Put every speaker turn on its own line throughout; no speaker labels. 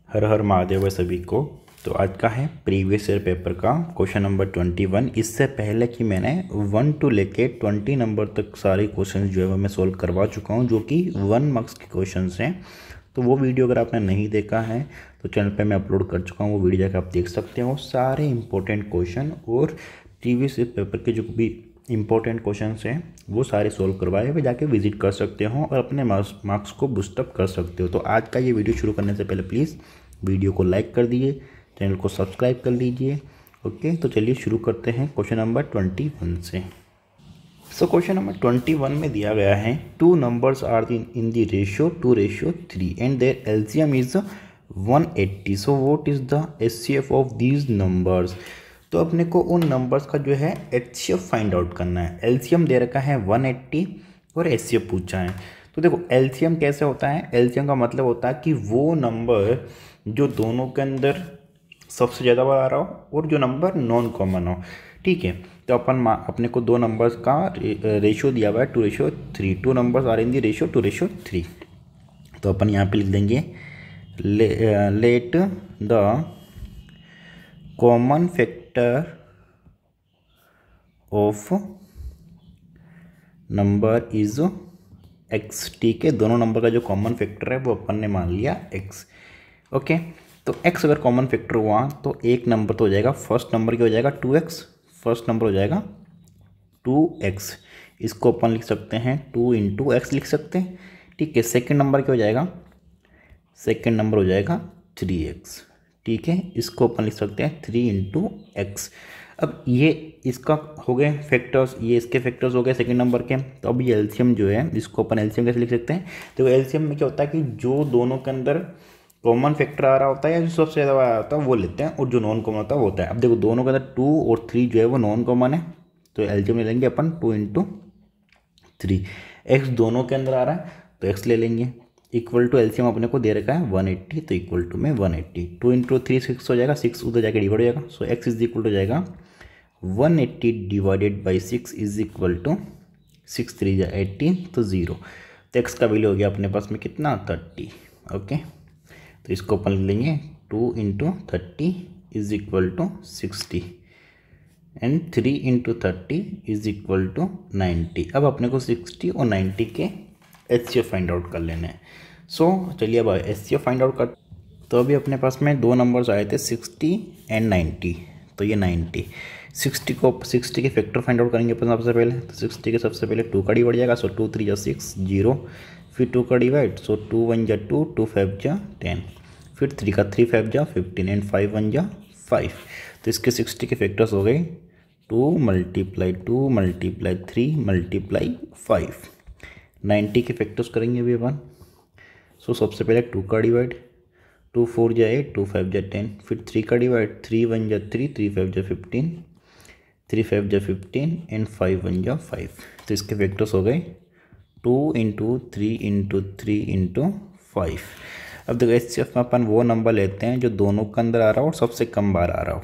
हर हर महादेव है सभी को। तो आज का है प्रीवियस ईयर पेपर का क्वेश्चन नंबर 21। इससे पहले कि मैंने 1 to लेके 20 नंबर तक सारे क्वेश्चन जो है वो मैं सोल्व करवा चुका हूँ, जो कि 1 मार्क्स के क्वेश्चन हैं। तो वो वीडियो अगर आपने नहीं देखा है तो चैनल पे मैं अपलोड कर चुका हूँ, वो वीडियो जाकर आप देख सकते हो। सारे इंपॉर्टेंट क्वेश्चन और प्रीवियस ईयर पेपर के जो भी इंपॉर्टेंट क्वेश्चंस हैं वो सारे सोल्व करवाए हुए जाके विजिट कर सकते हो और अपने मार्क्स को बूस्टअप कर सकते हो। तो आज का ये वीडियो शुरू करने से पहले प्लीज़ वीडियो को लाइक कर दीजिए, चैनल को सब्सक्राइब कर लीजिए। ओके, तो चलिए शुरू करते हैं क्वेश्चन नंबर 21 से। सो क्वेश्चन नंबर 21 में दिया गया है 2 numbers are in the ratio 2:3 and their LCM is 180। So what is the HCF of these numbers. तो अपने को उन नंबर्स का जो है एचसीएफ फाइंड आउट करना है। एलसीएम दे रखा है 180 और एचसीएफ पूछा है। तो देखो एलसीएम कैसे होता है, एलसीएम का मतलब होता है कि वो नंबर जो दोनों के अंदर सबसे ज़्यादा बार आ रहा हो और जो नंबर नॉन कॉमन हो। ठीक है, तो अपने को दो नंबर्स का रेशियो दिया हुआ है 2:3। 2 numbers are in the ratio 2:3। तो अपन यहाँ पे लिख देंगे let the common factor of number is X. ठीक है, दोनों नंबर का जो कॉमन फैक्टर है वो अपन ने मान लिया एक्स। ओके, तो x अगर कॉमन फैक्टर हुआ तो एक नंबर तो हो जाएगा, फर्स्ट नंबर क्या हो जाएगा 2x, फर्स्ट नंबर हो जाएगा 2x। इसको अपन लिख सकते हैं 2 × x लिख सकते हैं। ठीक है, सेकंड नंबर क्या हो जाएगा, सेकंड नंबर हो जाएगा 3x। ठीक है, इसको अपन लिख सकते हैं 3 × x। अब ये इसका हो गए फैक्टर्स, ये इसके फैक्टर्स हो गए सेकंड नंबर के। तो अब ये एलसीएम जो है इसको अपन एलसीएम कैसे लिख सकते हैं। तो एलसीएम में क्या होता है कि जो दोनों के अंदर कॉमन फैक्टर आ रहा होता है या जो सबसे ज़्यादा आ रहा होता है वो लेते हैं, और जो नॉन कॉमन होता है वो होता है। अब देखो दोनों के अंदर 2 और 3 जो है वो नॉन कॉमन है, तो एलसीएम ले लेंगे अपन 2 × 3। एक्स दोनों के अंदर आ रहा है तो एक्स ले लेंगे। इक्वल टू एलसीएम अपने को दे रखा है 180, तो इक्वल टू में 180। 2 × 3 6 हो जाएगा, 6 उधर जाके डिवाइड हो जाएगा। So X is equal to जाएगा 180 divided by 6 is equal to 6 × 3 = 18, तो 0। तो एक्स का वैल्यू हो गया अपने पास में कितना 30। ओके, तो इसको अपन लिख लेंगे 2 × 30 is equal to 60 and 3 × 30 is equal to 90। अब अपने को 60 और 90 के एचसीएफ फाइंड आउट कर लेना है। सो चलिए अब एचसीएफ फाइंड आउट कर। तो अभी अपने पास में दो नंबर्स आए थे 60 एंड 90। तो ये 90, 60 के फैक्टर फाइंड आउट करेंगे अपन सबसे पहले। तो 60 के सबसे पहले 2 का डिवाइड जाएगा, सो 2 × 3 = 6 0। फिर 2 का डिवाइड, सो 2 × 1 = 2, 2 × 5 = 10। फिर 3 का 3 × 5 = 15 एंड 5 × 1 = 5। तो इसके 60 के फैक्टर्स हो गए 2 × 2 × 3 × 5। 90 के फैक्टर्स करेंगे अभी अपन। सो सबसे पहले 2 का डिवाइड, 2 × 4 = 8, 2 × 5 = 10। फिर 3 का डिवाइड, 3 × 1 = 3, 3 × 5 = 15, 3 × 5 = 15 एंड 5 × 1 = 5। तो इसके फैक्टर्स हो गए 2 × 3 × 3 × 5। अब देखो एचसीएफ में अपन वो नंबर लेते हैं जो दोनों के अंदर आ रहा हो और सबसे कम बार आ रहा हो।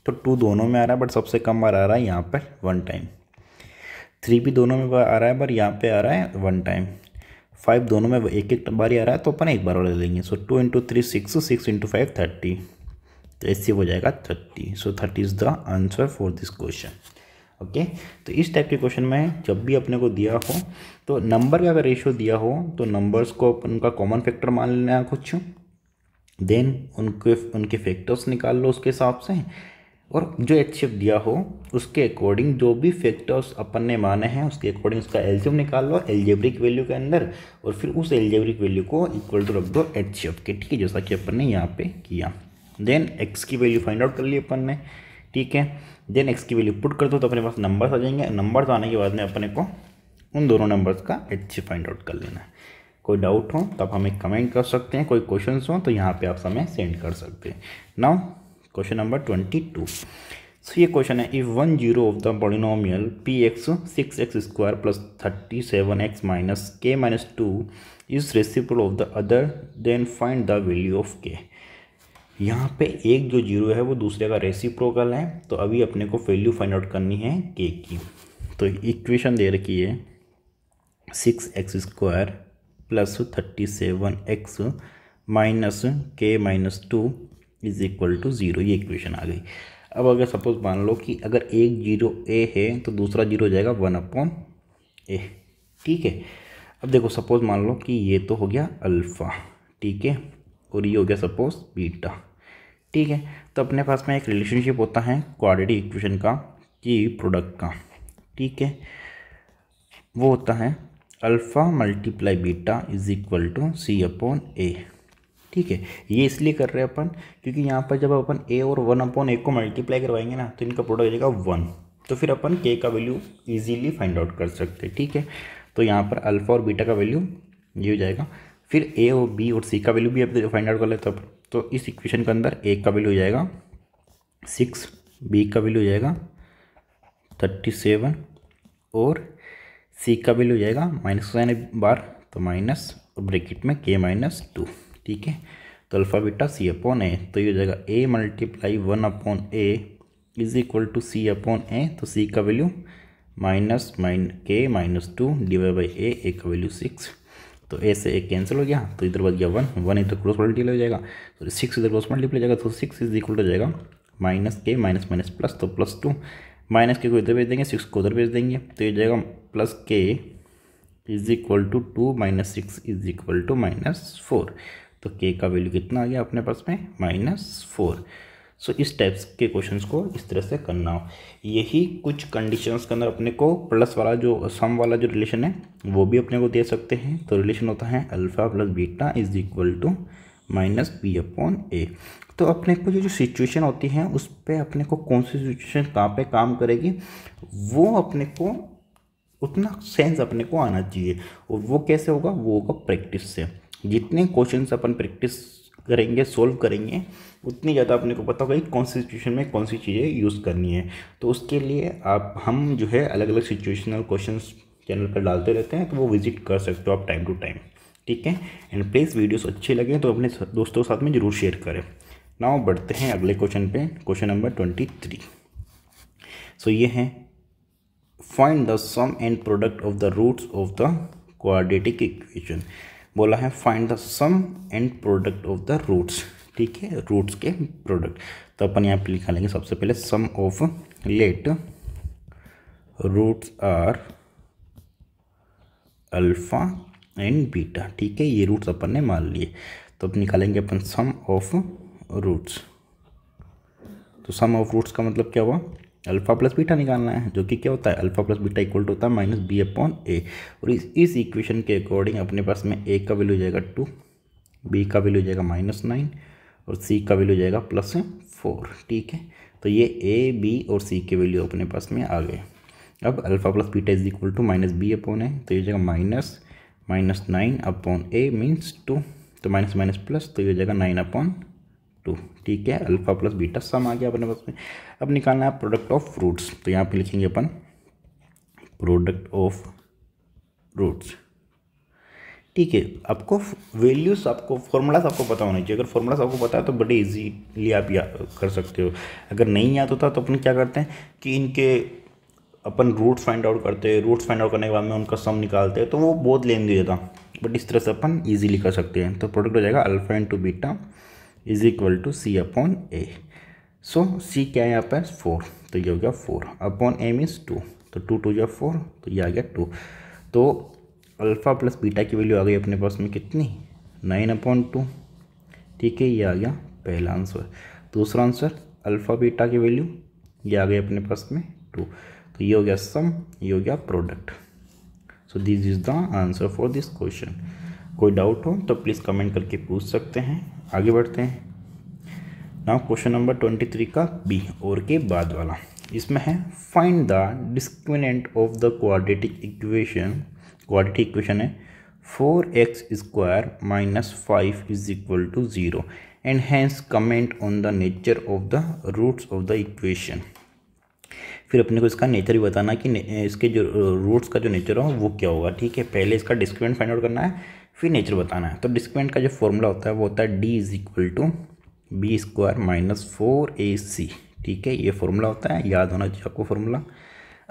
तो 2 दोनों में आ रहा है बट सबसे कम बार आ रहा है यहाँ पर 1 टाइम। 3 भी दोनों में आ रहा है पर यहाँ पे आ रहा है 1 टाइम। 5 दोनों में एक एक बार ही आ रहा है तो अपन एक बार और ले लेंगे। सो 2 × 3 6, 6 × 5 30। तो एचसीएफ हो जाएगा 30। सो 30 is the answer for this question. Okay, तो इस टाइप के क्वेश्चन में जब भी अपने को दिया हो तो नंबर का अगर रेशियो दिया हो तो नंबर्स को उनका कॉमन फैक्टर मान लेना है कुछ, देन उनके फैक्टर्स निकाल लो उसके हिसाब से, और जो एचसीएफ दिया हो उसके अकॉर्डिंग जो भी फैक्टर्स अपन ने माने हैं उसके अकॉर्डिंग उसका एलसीएम निकाल लो एल्जेब्रिक वैल्यू के अंदर, और फिर उस एल्जेब्रिक वैल्यू को इक्वल टू रख दो एचसीएफ के। ठीक है, जैसा कि अपन ने यहाँ पे किया। देन एक्स की वैल्यू फाइंड आउट कर ली अपन ने। ठीक है, देन एक्स की वैल्यू पुट कर दो तो अपने पास नंबर्स आ जाएंगे। नंबर्स आने के बाद में अपने को उन दोनों नंबर्स का एचसीएफ फाइंड आउट कर लेना है। कोई डाउट हो तो आप हमें कमेंट कर सकते हैं, कोई क्वेश्चंस हो तो यहाँ पे आप हमें सेंड कर सकते हैं। Now question number 22। सो ये क्वेश्चन है, if 1 0 of the polynomial px 6x² + 37x - k - 2 is reciprocal of the other, then find the value of k। यहाँ पे एक जो जीरो है वो दूसरे का रेसिप्रोकल है, तो अभी अपने को वैल्यू फाइंड आउट करनी है k की। तो इक्वेशन दे रखी है 6x² + 37x माइनस के माइनस 2 इज इक्वल टू 0, ये इक्वेशन आ गई। अब अगर सपोज मान लो कि अगर एक जीरो ए है तो दूसरा जीरो हो जाएगा 1/a, ठीक है। अब देखो सपोज मान लो कि ये तो हो गया अल्फ़ा, ठीक है, और ये हो गया सपोज बीटा, ठीक है। तो अपने पास में एक रिलेशनशिप होता है क्वाड्रेटिक इक्वेशन का कि प्रोडक्ट का, ठीक है, वो होता है alpha multiply beta is equal to C/A, ठीक है। ये इसलिए कर रहे हैं अपन क्योंकि यहाँ पर जब अपन a और 1/a को मल्टीप्लाई करवाएंगे ना तो इनका प्रोडक्ट हो जाएगा 1, तो फिर अपन k का वैल्यू इजीली फाइंड आउट कर सकते हैं, ठीक है। तो यहाँ पर अल्फ़ा और बीटा का वैल्यू ये हो जाएगा, फिर a और b और c का वैल्यू भी अब फाइंड आउट कर लेते हैं। तो इस इक्वेशन के अंदर a का वैल्यू हो जाएगा 6, b का वैल्यू हो जाएगा 37 और c का वैल्यू हो जाएगा माइनस साइन बार तो माइनस और ब्रैकेट में k-2, ठीक है। तो अल्फ़ा बीटा C/A, तो ये हो जाएगा a multiply 1/a is equal to C/A, तो c का value -k-2 divide by a का वैल्यू 6, तो a से a कैंसिल हो गया तो इधर बच गया 1 इधर क्रॉस मल्टीप्लाई हो जाएगा, तो 6 इधर क्रॉस मल्टीप्लाई हो जाएगा, तो 6 इज इक्वल हो जाएगा -k माइनस माइनस प्लस, तो +2, माइनस के को इधर भेज देंगे, 6 को उधर भेज देंगे, तो ये हो जाएगा +k is equal to 2 - 6 is equal to -4, तो k का वैल्यू कितना आ गया अपने पास में -4। सो इस टाइप्स के क्वेश्चंस को इस तरह से करना हो। यही कुछ कंडीशंस के अंदर अपने को प्लस वाला जो सम वाला जो रिलेशन है वो भी अपने को दे सकते हैं। तो रिलेशन होता है alpha plus beta is equal to -b/a। तो अपने को जो सिचुएशन होती है उस पर अपने को कौन सी सिचुएशन कहाँ पे काम करेगी वो अपने को उतना सेंस अपने को आना चाहिए, और वो कैसे होगा, वो होगा प्रैक्टिस से। जितने क्वेश्चंस अपन प्रैक्टिस करेंगे, सोल्व करेंगे, उतनी ज़्यादा अपने को पता होगा कि कौन सी सिचुएशन में कौन सी चीज़ें यूज़ करनी है। तो उसके लिए हम जो है अलग अलग सिचुएशनल क्वेश्चंस चैनल पर डालते रहते हैं, तो वो विजिट कर सकते हो आप टाइम टू टाइम, ठीक है। एंड प्लीज़ वीडियोस अच्छे लगे तो अपने दोस्तों के साथ में ज़रूर शेयर करें। नाउ बढ़ते हैं अगले क्वेश्चन पे, क्वेश्चन नंबर 23। सो ये है find the sum and product of the roots of the quadratic equation. बोला है find the sum and product of the roots, ठीक है, रूट्स के प्रोडक्ट। तो अपन यहाँ पे लिखा लेंगे सबसे पहले sum of let roots are alpha and beta, ठीक है, ये रूट्स अपन ने मान लिए। तो अब निकालेंगे अपन सम ऑफ रूट्स। तो सम ऑफ रूट्स का मतलब क्या हुआ, अल्फ़ा प्लस बीटा निकालना है, जो कि क्या होता है alpha plus beta equal to होता है -b/a। और इस इक्वेशन के अकॉर्डिंग अपने पास में a का वैल्यू हो जाएगा 2, b का वैल्यू हो जाएगा -9 और c का वैल्यू हो जाएगा +4, ठीक है। तो ये a b और c के वैल्यू अपने पास में आ गए। अब alpha plus beta is equal to -b/a, तो ये हो जाएगा -9/a मीन्स 2, तो माइनस माइनस प्लस, तो ये हो जाएगा 9/2, ठीक है। अल्फ़ा प्लस बीटा सम आ गया अपने पास में। अब निकालना है प्रोडक्ट ऑफ रूट्स, तो यहाँ पे लिखेंगे अपन प्रोडक्ट ऑफ रूट्स, ठीक है। आपको वैल्यूज, आपको फॉर्मूलाज आपको पता होना चाहिए। अगर फॉर्मूलाज आपको पता है तो बड़े इजीली आप कर सकते हो। अगर नहीं याद होता तो अपन क्या करते हैं कि इनके अपन रूट्स फाइंड आउट करते हैं, रूट्स फाइंड आउट करने के बाद में उनका सम निकालते हैं, तो वो बहुत लेंदी होता, बट इस तरह से अपन ईजिली कर सकते हैं। तो प्रोडक्ट हो जाएगा alpha into beta is equal to C/A। So C क्या है यहाँ पर 4, तो ये हो गया 4/a मीन्स 2, तो 2 2 या 4, तो ये आ गया 2। तो अल्फ़ा प्लस बीटा की वैल्यू आ गई अपने पास में कितनी 9/2, ठीक है, ये आ गया पहला आंसर। दूसरा आंसर अल्फ़ा बीटा की वैल्यू ये आ गई अपने पास में 2, तो ये हो गया सम, ये हो गया product. So this is the answer for this question. कोई डाउट हो तो प्लीज़ कमेंट करके पूछ सकते हैं। आगे बढ़ते हैं। नाउ क्वेश्चन नंबर 23 का बी और के बाद वाला, इसमें है find the discriminant of the quadratic equation. Quadratic equation है 4x² - 5 is equal to 0 and hence comment on the nature of the roots of the equation. फिर अपने को इसका नेचर भी बताना कि इसके जो रूट्स का जो नेचर हो वो क्या होगा, ठीक है। पहले इसका डिस्क्रिमिनेंट फाइंड आउट करना है, फिर नेचर बताना है। तो डिस्क्रिमिनेंट का जो फॉर्मूला होता है वो होता है d is equal to b² - 4ac, ठीक है, ये फॉर्मूला होता है, याद होना चाहिए आपको फॉर्मूला।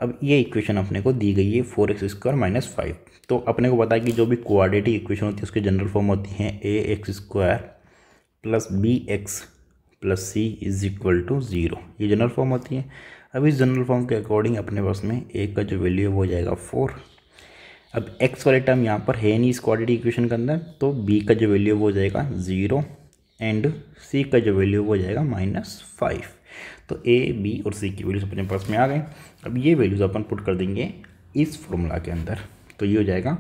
अब ये इक्वेशन अपने को दी गई है 4x² - 5। तो अपने को पता है कि जो भी क्वाड्रेटिक इक्वेशन होती है उसकी जनरल फॉर्म होती है ax² + bx + c = 0। ये जनरल फॉर्म होती है। अब इस जनरल फॉर्म के अकॉर्डिंग अपने पास में a का जो वैल्यू है वो हो जाएगा 4। अब x वाले टर्म यहाँ पर है नहीं इस क्वाड्रेटिक इक्वेशन के अंदर, तो b का जो वैल्यू वो हो जाएगा 0 एंड c का जो वैल्यू वो हो जाएगा -5। तो a, b और c की वैल्यूज अपने पास में आ गए। अब ये वैल्यूज अपन पुट कर देंगे इस फॉर्मूला के अंदर, तो ये हो जाएगा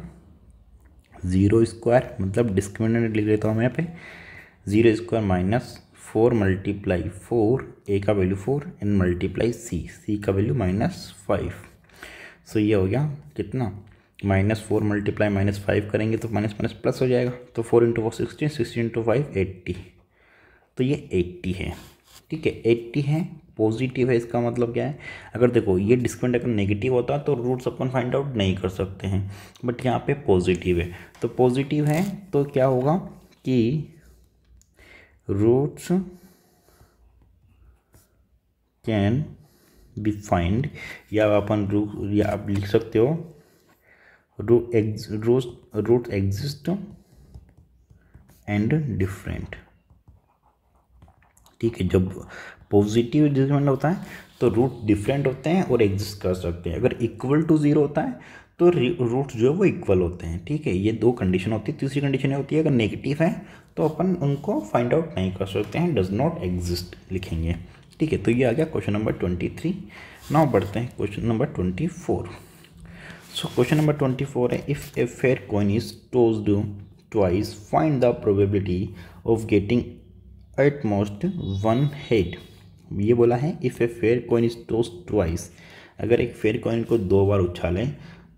0², मतलब डिस्क्रिमिनेंट लिख लेता हूँ मैं यहाँ पे, 0² - 4 × 4, a का वैल्यू 4 एंड मल्टीप्लाई c का वैल्यू -5। सो ये हो गया कितना, -4 मल्टीप्लाई -5 करेंगे तो माइनस माइनस प्लस हो जाएगा। तो 4 × 4 16, 16 × 5 80। तो ये 80 है, ठीक है, 80 है, पॉजिटिव है। इसका मतलब क्या है, अगर देखो ये डिस्क्रिमिनेंट अगर नेगेटिव होता तो रूट्स अपन फाइंड आउट नहीं कर सकते हैं, बट यहाँ पे पॉजिटिव है। तो पॉजिटिव है तो क्या होगा कि रूट्स कैन बी फाइंड, या अपन या आप लिख सकते हो रूट एग्जिस्ट एंड डिफरेंट। ठीक है, जब पॉजिटिव डिस्क्रिमिनेंट होता है तो रूट डिफरेंट होते हैं और एग्जिस्ट कर सकते हैं। अगर इक्वल टू 0 होता है तो रूट जो है वो इक्वल होते हैं। ठीक है, ये दो कंडीशन होती है। तीसरी कंडीशन होती है अगर नेगेटिव है तो अपन उनको फाइंड आउट नहीं कर सकते हैं, डज नॉट एग्जिस्ट लिखेंगे। ठीक है, तो ये आ गया क्वेश्चन नंबर 23। नाउ बढ़ते हैं question number 24। So question number 24 है, if a fair coin is tossed twice find the probability of getting eight most 1 head. ये बोला है if a fair coin is tossed twice, अगर एक फेयर कॉइन को 2 बार उछालें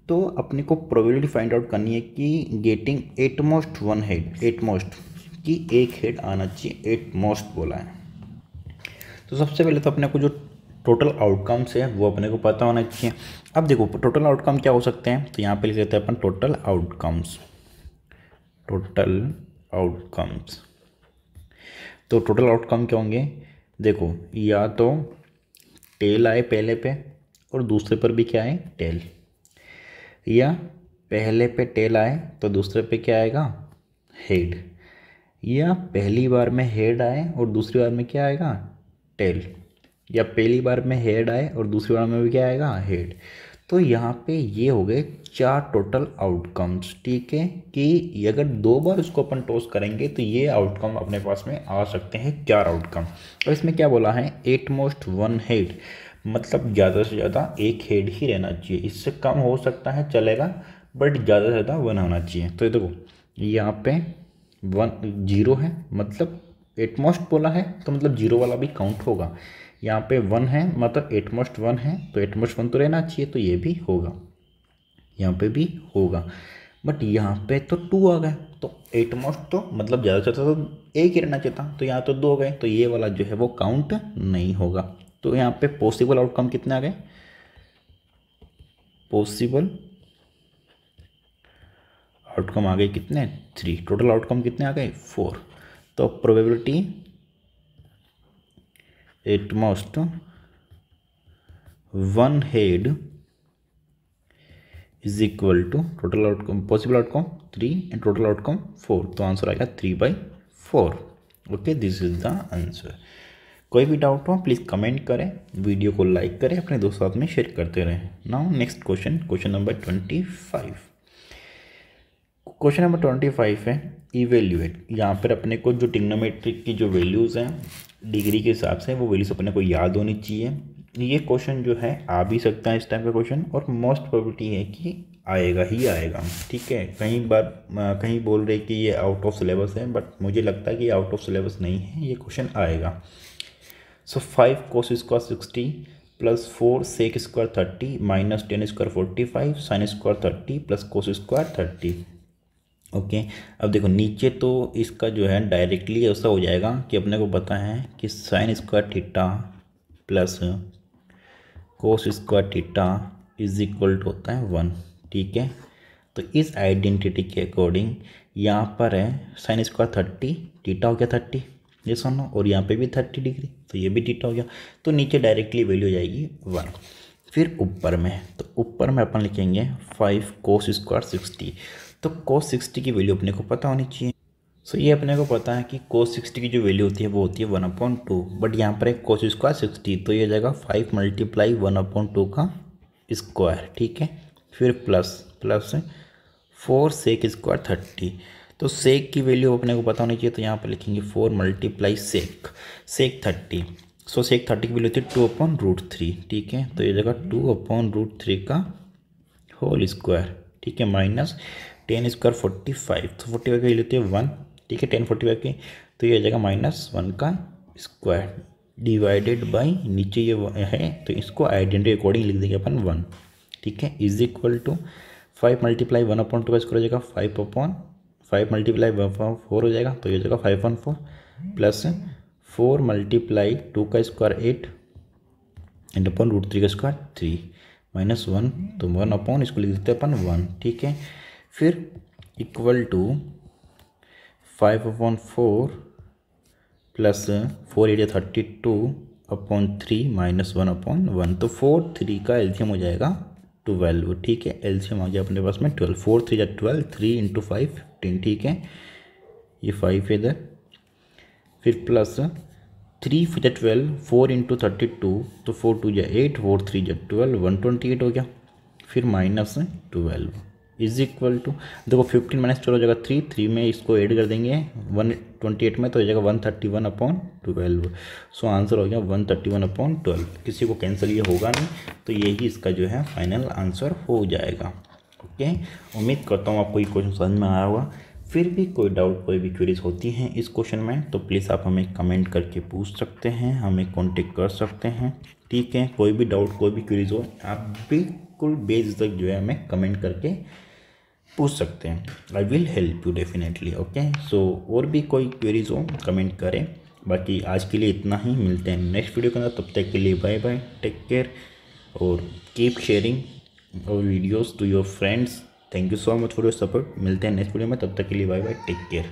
तो अपने को प्रोबेबिलिटी फाइंड आउट करनी है कि getting eight most 1 head, at most की एक हेड आना चाहिए, एट मोस्ट बोला है। तो सबसे पहले तो अपने को जो टोटल आउटकम्स है वो अपने को पता होना चाहिए। अब देखो टोटल आउटकम क्या हो सकते हैं, तो यहाँ पे लिख देते हैं अपन टोटल आउटकम्स। टोटल आउटकम्स, तो टोटल आउटकम क्या होंगे, देखो या तो टेल आए पहले पे और दूसरे पर भी क्या आए, टेल, या पहले पे टेल आए तो दूसरे पे क्या आएगा, हेड, या पहली बार में हेड आए और दूसरी बार में क्या आएगा, टेल, या पहली बार में हेड आए और दूसरी बार में भी क्या आएगा, हेड। तो यहाँ पे ये हो गए 4 टोटल आउटकम्स। ठीक है, कि अगर 2 बार उसको अपन टॉस करेंगे तो ये आउटकम अपने पास में आ सकते हैं 4 आउटकम। और इसमें क्या बोला है, एट मोस्ट 1 हेड, मतलब ज़्यादा से ज़्यादा एक हेड ही रहना चाहिए, इससे कम हो सकता है चलेगा, बट ज़्यादा से ज़्यादा 1 होना चाहिए। तो देखो यहाँ पे 1 0 है, मतलब एट मोस्ट बोला है तो मतलब 0 वाला भी काउंट होगा। यहाँ पे 1 है मतलब एट मोस्ट 1 है, तो एट मोस्ट 1 तो रहना चाहिए, तो ये भी होगा, यहाँ पे भी होगा। बट यहाँ पे तो 2 आ गए, तो एट मोस्ट तो मतलब ज़्यादा से ज़्यादा तो एक ही रहना चाहिए था, तो यहाँ तो 2 गए, तो ये वाला जो है वो काउंट नहीं होगा। तो यहाँ पे पॉसिबल आउटकम कितने आ गए, पॉसिबल आउटकम आ गए कितने, 3। टोटल आउटकम कितने आ गए, 4। तो probability at most 1 head is equal to total outcome, possible outcome 3 and total outcome 4। तो आंसर आएगा 3/4। Okay, this is the answer. कोई भी डाउट हो प्लीज़ कमेंट करें, वीडियो को लाइक करें, अपने दोस्तों साथ में शेयर करते रहें। Now next question, question number 25। Question number 25 है, इवेल्यूएट। यहाँ पर अपने को जो ट्रिग्नोमेट्रिक की जो वैल्यूज़ हैं डिग्री के हिसाब से, वो वैल्यूज़ अपने को याद होनी चाहिए। ये क्वेश्चन जो है आ भी सकता है इस टाइप का क्वेश्चन, और मोस्ट प्रोबेबिलिटी है कि आएगा ही आएगा। ठीक है, कहीं बोल रहे कि ये आउट ऑफ सिलेबस है, बट मुझे लगता है कि आउट ऑफ सिलेबस नहीं है, ये क्वेश्चन आएगा। सो 5 cos square 60 + 4 sec square 30 - 10 square 45 sin square 30 + cos square 30। Okay, अब देखो नीचे तो इसका जो है डायरेक्टली ऐसा हो जाएगा कि अपने को पता है कि sin square theta plus cos square theta is equal to होता है 1। ठीक है, तो इस आइडेंटिटी के अकॉर्डिंग यहाँ पर है sin स्क्वायर 30, थीटा हो गया 30, ये सुनो, और यहाँ पे भी 30 डिग्री, तो ये भी थीटा हो गया। तो नीचे डायरेक्टली वैल्यू हो जाएगी 1। फिर ऊपर में, तो ऊपर में अपन लिखेंगे 5 cos स्क्वायर 60। तो cos 60 की वैल्यू अपने को पता होनी चाहिए। सो ये अपने को पता है कि cos 60 की जो वैल्यू होती है वो होती है 1/2, बट यहाँ पर है cos स्क्वायर 60, तो ये जाएगा 5 मल्टीप्लाई 1/2 का स्क्वायर, ठीक है। फिर प्लस 4 सेक स्क्वायर 30। तो सेक की वैल्यू अपने को पता होनी चाहिए, तो यहाँ पर लिखेंगे 4 मल्टीप्लाई सेक 30। सो सेक 30 की वैल्यू होती है 2/√3, ठीक है। तो ये जगह 2/√3 का होल स्क्वायर, ठीक है, माइनस 10 स्क्वायर 45। तो 45 की वैल्यू होती है 1, ठीक है, 10 45 की, तो ये जगह -1 का स्क्वायर डिवाइडेड बाई नीचे ये है, तो इसको आइडेंटिटी अकॉर्डिंग लिख देंगे अपन 1, ठीक है, इज इक्वल टू 5 मल्टीप्लाई 1/2 का स्क्वायर हो जाएगा 5 मल्टीप्लाई 4 हो जाएगा, तो ये हो जाएगा 5/4 प्लस 4 मल्टीप्लाई 2 का स्क्वायर 8 एंड √3 का स्क्वायर 3 -1, तो 1 इसको लिख देते हैं अपन 1, ठीक है। फिर इक्वल टू 5/4 प्लस 4 8 32/3 -1/1, तो 4 3 का एलसीएम हो जाएगा 12, ठीक है। एलसीएम आ गया अपने पास में 12, 4 3 या 12, 3 × 5 15, ठीक है, ये 5 है इधर। फिर प्लस 3 4 12, 4 × 32, तो 4 2 या 8, 4 3 या 12, 128 हो गया। फिर -12 इज इक्वल टू, देखो 15 - 12 हो जाएगा 3 में इसको ऐड कर देंगे 128 में, तो हो जाएगा 131/12। सो आंसर हो गया 131/12। किसी को कैंसिल ये होगा नहीं, तो यही इसका जो है फाइनल आंसर हो जाएगा। ओके, उम्मीद करता हूँ आपको ये क्वेश्चन समझ में आया होगा। फिर भी कोई डाउट, कोई भी क्वेरीज होती हैं इस क्वेश्चन में, तो प्लीज़ आप हमें कमेंट करके पूछ सकते हैं, हमें कांटेक्ट कर सकते हैं, ठीक है। कोई भी डाउट, कोई भी क्वेरीज हो, आप बिल्कुल बेझिझक जो है हमें कमेंट करके पूछ सकते हैं। I will help you definitely. Okay, so और भी कोई क्वेरीज हो कमेंट करें। बाकी आज के लिए इतना ही, मिलते हैं नेक्स्ट वीडियो के अंदर। तब तक के लिए बाय बाय, टेक केयर और कीप शेयरिंग और videos to your friends. Thank you so much for your support. मिलते हैं नेक्स्ट वीडियो में, तब तक के लिए बाय बाय, टेक केयर।